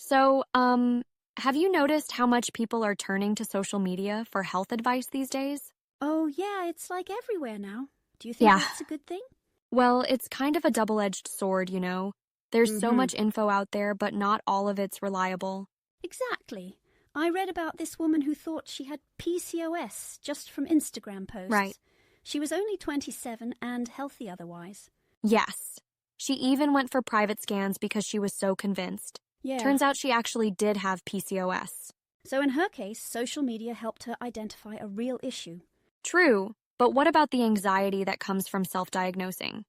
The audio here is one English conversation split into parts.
So, have you noticed how much people are turning to social media for health advice these days? Oh, yeah, it's like everywhere now. Do you think Yeah, that's a good thing? well, it's kind of a double-edged sword, There's so Mm-hmm. much info out there, but not all of it's reliable. Exactly. I read about this woman who thought she had PCOS just from Instagram Right. posts. She was only 27 and healthy otherwise. Yes. She even went for private scans because she was so convinced. Yeah. Turns out she actually did have PCOS. So in her case, social media helped her identify a real issue. True, but what about the anxiety that comes from self-diagnosing?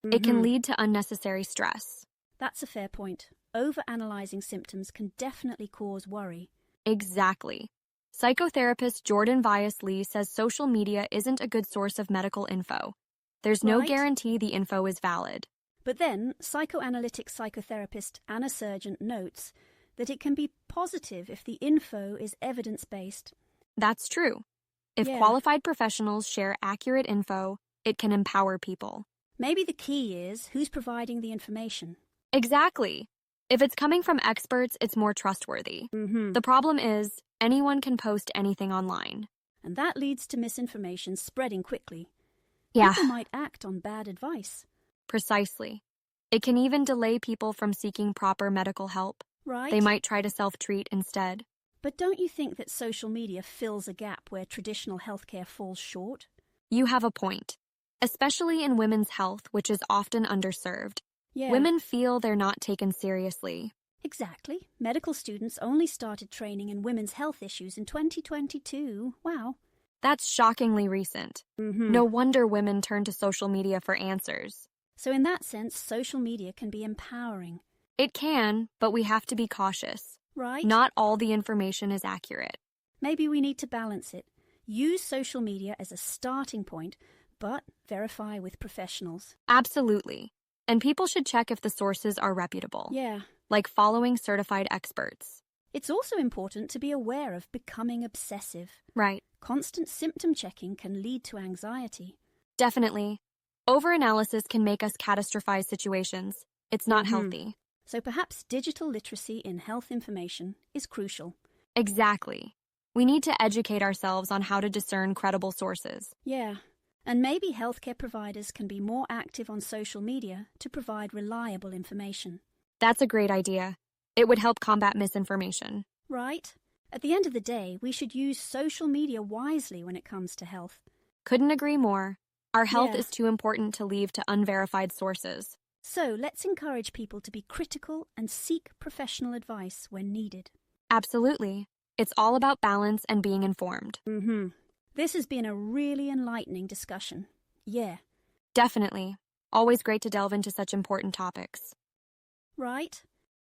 It can Mm-hmm. lead to unnecessary stress. That's a fair point. Overanalyzing symptoms can definitely cause worry. Exactly. Psychotherapist Jordan Lee says social media isn't a good source of medical info. There's no Right? guarantee the info is valid. But then, psychoanalytic psychotherapist Anna Sergeant notes that it can be positive if the info is evidence-based. That's true. If Yeah. qualified professionals share accurate info, it can empower people. Maybe the key is who's providing the information. Exactly. If it's coming from experts, it's more trustworthy. Mm-hmm. The problem is, anyone can post anything online. And that leads to misinformation spreading quickly. Yeah, People might act on bad advice. precisely. It can even delay people from seeking proper medical help. Right? They might try to self-treat instead. But don't you think that social media fills a gap where traditional healthcare falls short? You have a point. Especially in women's health, which is often underserved. Yeah. Women feel they're not taken seriously. Exactly. Medical students only started training in women's health issues in 2022. Wow. That's shockingly recent. Mm-hmm. No wonder women turn to social media for answers. So in that sense, social media can be empowering. It can, but we have to be cautious. Right? Not all the information is accurate. Maybe we need to balance it. Use social media as a starting point, but verify with professionals. Absolutely. And people should check if the sources are reputable, Yeah. like following certified experts. It's also important to be aware of becoming obsessive. Right. Constant symptom checking can lead to anxiety. Definitely. Overanalysis can make us catastrophize situations. It's not healthy. So perhaps digital literacy in health information is crucial. Exactly. We need to educate ourselves on how to discern credible sources. Yeah. And maybe healthcare providers can be more active on social media to provide reliable information. That's a great idea. It would help combat misinformation. Right? At the end of the day, we should use social media wisely when it comes to health. Couldn't agree more. Our health Yeah. is too important to leave to unverified sources. So let's encourage people to be critical and seek professional advice when needed. Absolutely. It's all about balance and being informed. This has been a really enlightening discussion. Yeah. Definitely. Always great to delve into such important topics. Right?